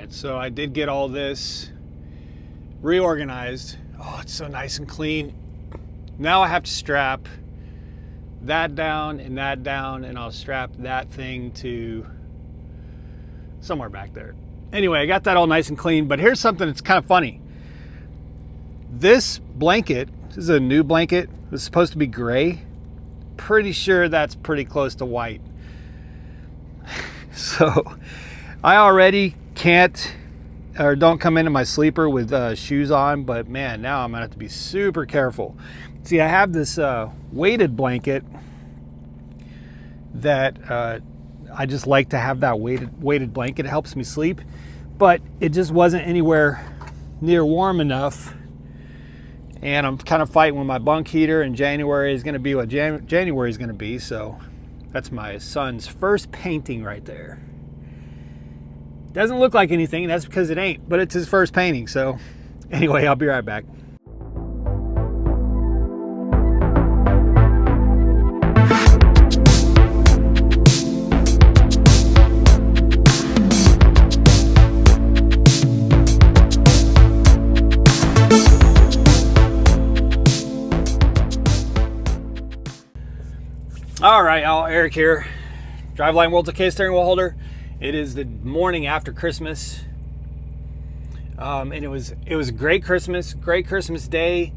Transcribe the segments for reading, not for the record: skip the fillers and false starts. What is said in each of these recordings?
right, so I did get all this reorganized. Oh, it's so nice and clean. Now I have to strap that down, and I'll strap that thing to somewhere back there. Anyway, I got that all nice and clean, but here's something that's kind of funny. This blanket, this is a new blanket, it's supposed to be gray. Pretty sure that's pretty close to white. So I already can't or don't come into my sleeper with shoes on, but man, now I'm gonna have to be super careful. See, I have this weighted blanket that I just like to have that weighted blanket. It helps me sleep, but it just wasn't anywhere near warm enough. And I'm kind of fighting with my bunk heater, and January is going to be what January is going to be. So that's my son's first painting right there. Doesn't look like anything, that's because it ain't, but it's his first painting. So anyway, I'll be right back. All right, y'all, Eric here, Driveline World Decay steering wheel holder. It is the morning after Christmas, and it was a great Christmas day.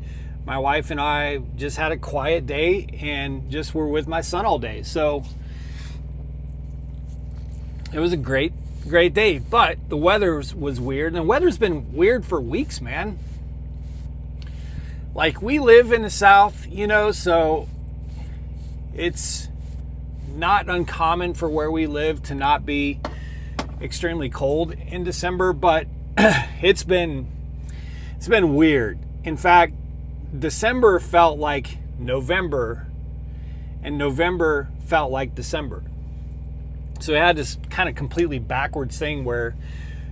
My wife and I just had a quiet day and just were with my son all day. So it was a great day, but the weather was weird, and the weather's been weird for weeks, man. Like, we live in the South, so it's not uncommon for where we live to not be extremely cold in December, but it's been weird. In fact, December felt like November, and November felt like December. So we had this kind of completely backwards thing where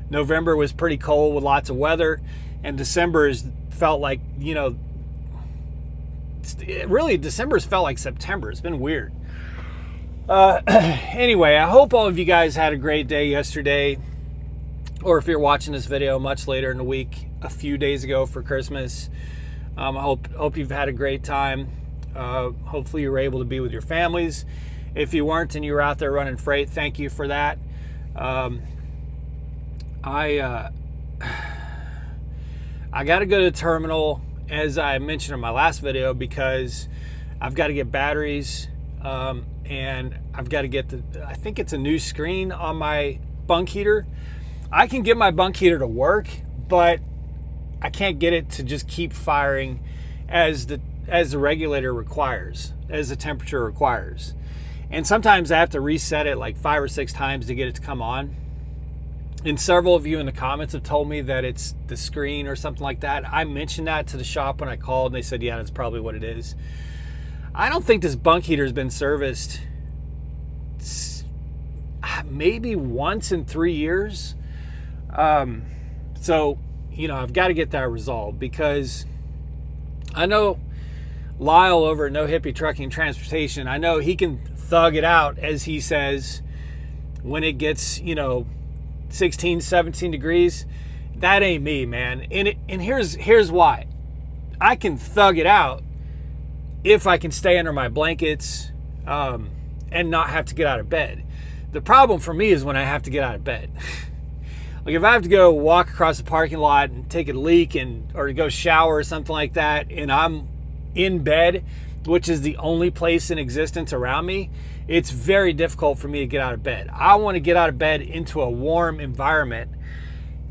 November was pretty cold with lots of weather, and December's felt like, December's felt like September. It's been weird. Anyway, I hope all of you guys had a great day yesterday, or if you're watching this video much later in the week, a few days ago for Christmas. I hope you've had a great time. Hopefully you were able to be with your families. If you weren't and you were out there running freight, thank you for that. I got to go to the terminal, as I mentioned in my last video, because I've got to get batteries, and I've got to get I think it's a new screen on my bunk heater. I can get my bunk heater to work, but I can't get it to just keep firing as the regulator requires, as the temperature requires. And sometimes I have to reset it like 5 or 6 times to get it to come on. And several of you in the comments have told me that it's the screen or something like that. I mentioned that to the shop when I called, and they said, yeah, that's probably what it is. I don't think this bunk heater has been serviced maybe once in 3 years. So, I've got to get that resolved, because I know Lyle over at No Hippie Trucking and Transportation, I know he can thug it out, as he says, when it gets, 16, 17 degrees. That ain't me, man. And here's why. I can thug it out if I can stay under my blankets and not have to get out of bed. The problem for me is when I have to get out of bed. Like, if I have to go walk across the parking lot and take a leak or go shower or something like that, and I'm in bed, which is the only place in existence around me, it's very difficult for me to get out of bed. I want to get out of bed into a warm environment,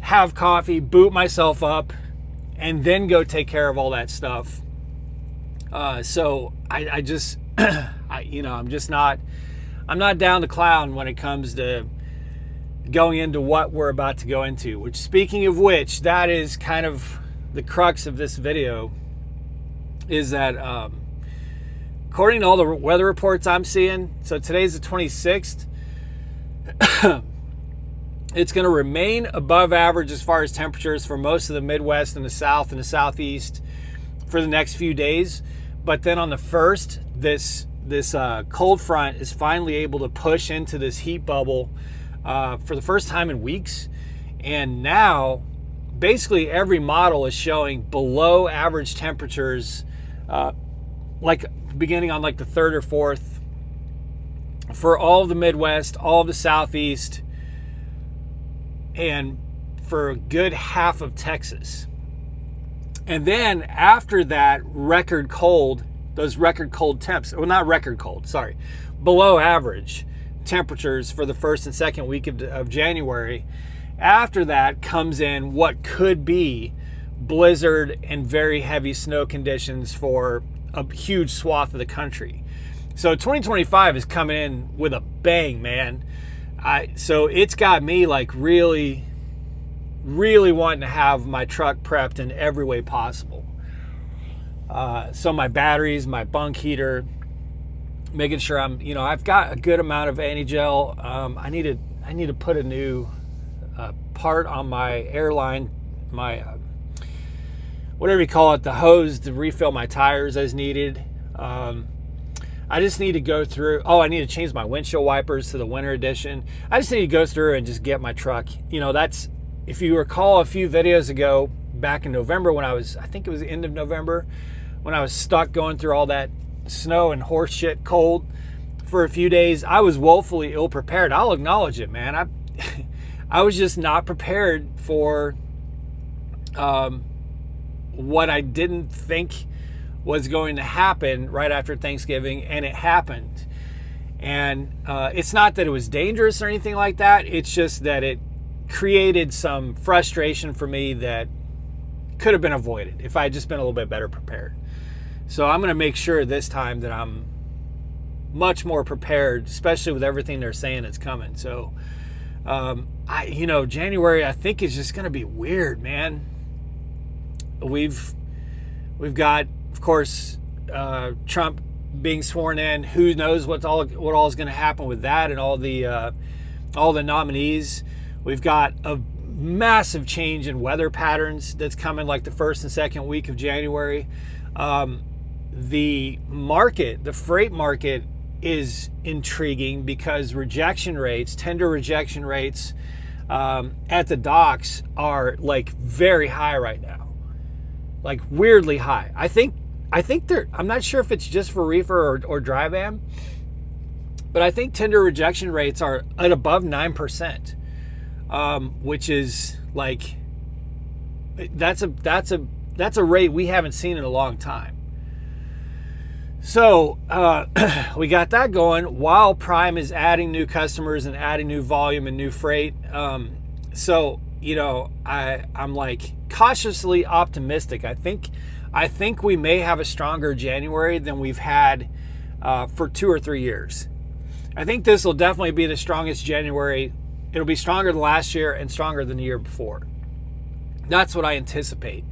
have coffee, boot myself up, and then go take care of all that stuff. So I just, I'm not down to clown when it comes to going into what we're about to go into, which, speaking of which, that is kind of the crux of this video, is that according to all the weather reports I'm seeing, so today's the 26th, it's going to remain above average as far as temperatures for most of the Midwest and the South and the Southeast for the next few days. But then on the 1st, this cold front is finally able to push into this heat bubble for the first time in weeks. And now basically every model is showing below average temperatures, like beginning on like the third or fourth for all of the Midwest, all of the Southeast, and for a good half of Texas. And then after that, record cold, those record cold temps, well, not record cold, sorry, below average temperatures for the first and second week of January. After that comes in what could be blizzard and very heavy snow conditions for a huge swath of the country. So 2025 is coming in with a bang, man. So it's got me like really wanting to have my truck prepped in every way possible. So my batteries, my bunk heater, making sure I've got a good amount of anti-gel. I need to put a new part on my airline, my whatever you call it, the hose to refill my tires as needed. I just need to go through. I need to change my windshield wipers to the winter edition. I just need to go through and just get my truck. That's, if you recall a few videos ago, back in November when I think it was the end of November, when I was stuck going through all that snow and horse shit cold for a few days, I was woefully ill prepared. I'll acknowledge it, man. I was just not prepared for what I didn't think was going to happen right after Thanksgiving, and it happened. And it's not that it was dangerous or anything like that. It's just that it created some frustration for me that could have been avoided if I had just been a little bit better prepared. So I'm going to make sure this time that I'm much more prepared, especially with everything they're saying is coming. So, January I think is just going to be weird, man. We've got, of course, Trump being sworn in. Who knows what all is going to happen with that and all the nominees. We've got a massive change in weather patterns that's coming like the first and second week of January. The freight market is intriguing because tender rejection rates at the docks are like very high right now, like weirdly high. I think I'm not sure if it's just for reefer or dry van, but I think tender rejection rates are at above 9%, which is like, that's a rate we haven't seen in a long time. So we got that going while Prime is adding new customers and adding new volume and new freight. So I'm like cautiously optimistic. I think we may have a stronger January than we've had for 2 or 3 years. I think this will definitely be the strongest January. It'll be stronger than last year and stronger than the year before. That's what I anticipate.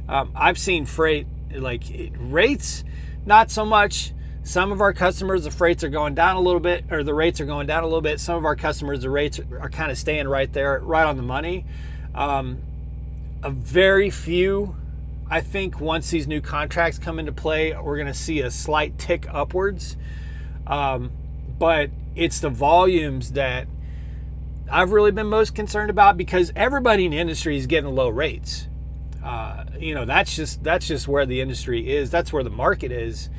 I've seen freight, rates, not so much. Some of our customers, the freights are going down a little bit, or the rates are going down a little bit. Some of our customers, the rates are kind of staying right there, right on the money. A very few, I think once these new contracts come into play, we're going to see a slight tick upwards. But it's the volumes that I've really been most concerned about, because everybody in the industry is getting low rates. That's just where the industry is. That's where the market is.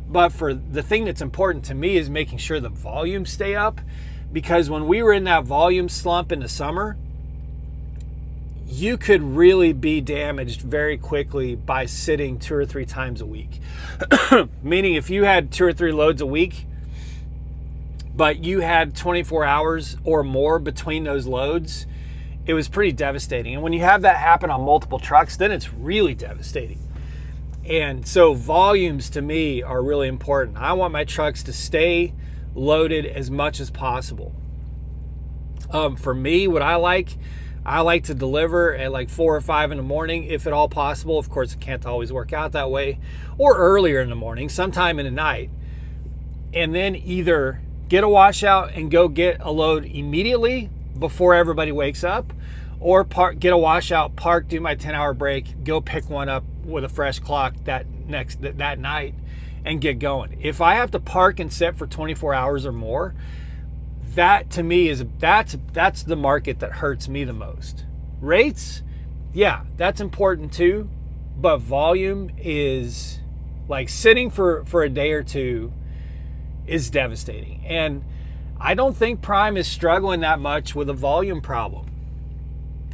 But for the thing that's important to me is making sure the volumes stay up, because when we were in that volume slump in the summer, you could really be damaged very quickly by sitting 2 or 3 times a week. Meaning if you had 2 or 3 loads a week, but you had 24 hours or more between those loads, it was pretty devastating. And when you have that happen on multiple trucks, then it's really devastating. And so volumes to me are really important. I want my trucks to stay loaded as much as possible. For me, what I like to deliver at like 4 or 5 in the morning, if at all possible. Of course, it can't always work out that way. Or earlier in the morning, sometime in the night. And then either get a washout and go get a load immediately before everybody wakes up, or get a washout, park, do my 10-hour break, go pick one up with a fresh clock that night and get going. If I have to park and sit for 24 hours or more, that to me that's the market that hurts me the most. Rates, yeah, that's important too, but volume is like sitting for a day or two is devastating. And I don't think Prime is struggling that much with a volume problem.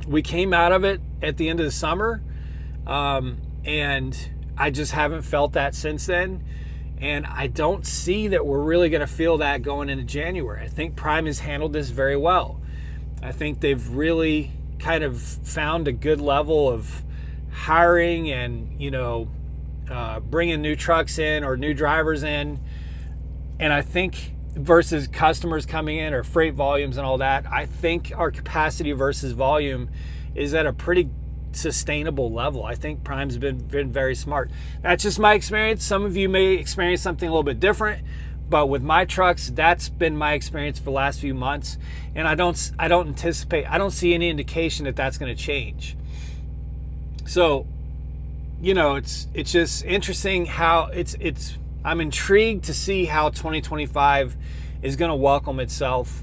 We came out of it at the end of the summer, and I just haven't felt that since then. And I don't see that we're really going to feel that going into January. I think Prime has handled this very well. I think they've really kind of found a good level of hiring and, bringing new trucks in or new drivers in. And I think versus customers coming in or freight volumes and all that, I think our capacity versus volume is at a pretty sustainable level. I think Prime's been very smart. That's just my experience. Some of you may experience something a little bit different, but with my trucks, that's been my experience for the last few months, and I don't see any indication that that's going to change. So, it's just interesting how I'm intrigued to see how 2025 is going to welcome itself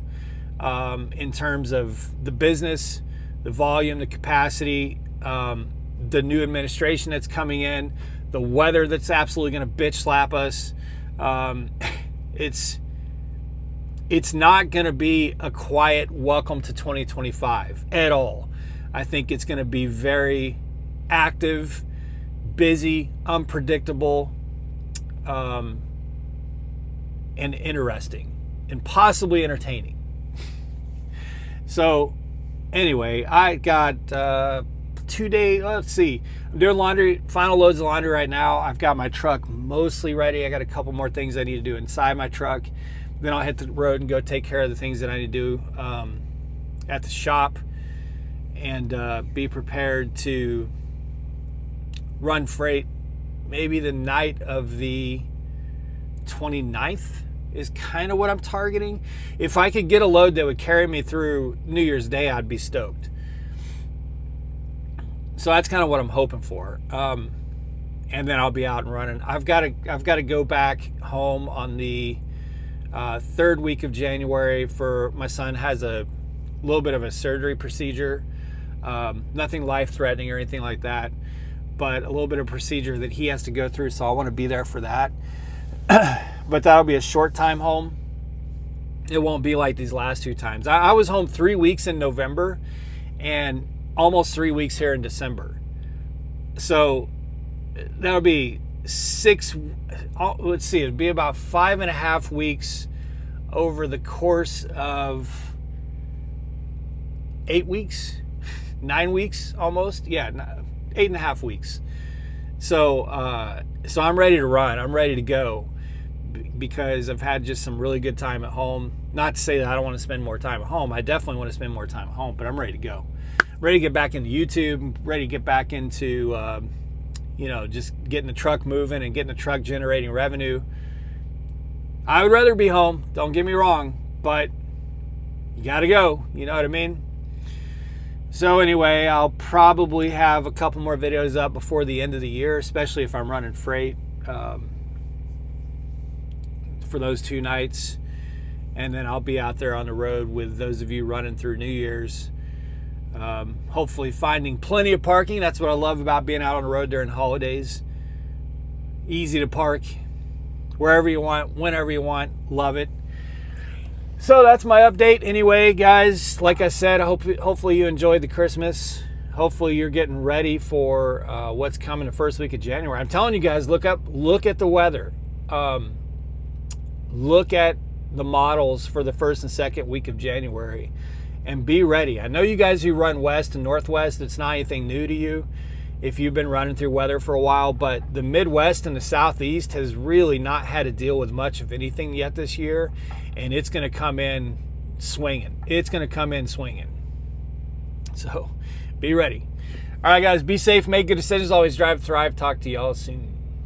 in terms of the business, the volume, the capacity, the new administration that's coming in, the weather that's absolutely going to bitch slap us. It's not going to be a quiet welcome to 2025 at all. I think it's going to be very active, busy, unpredictable, and interesting, and possibly entertaining. So anyway, I got 2 days. Let's see. I'm doing laundry, final loads of laundry right now. I've got my truck mostly ready. I got a couple more things I need to do inside my truck. Then I'll hit the road and go take care of the things that I need to do at the shop, and be prepared to run freight maybe the night of the 29th is kind of what I'm targeting. If I could get a load that would carry me through New Year's Day, I'd be stoked. So that's kind of what I'm hoping for. And then I'll be out and running. I've got to go back home on the third week of January for my son has a little bit of a surgery procedure. Nothing life-threatening or anything like that, but a little bit of procedure that he has to go through. So I want to be there for that. But that'll be a short time home. It won't be like these last two times. I was home 3 weeks in November and almost 3 weeks here in December. So that'll be it'd be about 5.5 weeks over the course of 8 weeks, 9 weeks almost. Yeah, 8.5 weeks. So I'm ready to run. I'm ready to go because I've had just some really good time at home. Not to say that I don't want to spend more time at home. I definitely want to spend more time at home, but I'm ready to go. Ready to get back into YouTube, ready to get back into, just getting the truck moving and getting the truck generating revenue. I would rather be home, don't get me wrong, but you got to go. You know what I mean? So anyway, I'll probably have a couple more videos up before the end of the year, especially if I'm running freight for those 2 nights. And then I'll be out there on the road with those of you running through New Year's. Hopefully finding plenty of parking. That's what I love about being out on the road during holidays. Easy to park wherever you want, whenever you want. Love it. So that's my update. Anyway, guys, like I said, hopefully you enjoyed the Christmas. Hopefully you're getting ready for what's coming the first week of January. I'm telling you guys, look at the weather. Look at the models for the first and second week of January. And be ready. I know you guys who run west and northwest, it's not anything new to you if you've been running through weather for a while, but the Midwest and the Southeast has really not had to deal with much of anything yet this year, and it's going to come in swinging. So be ready. All right, guys, be safe, make good decisions, always drive, thrive. Talk to y'all soon.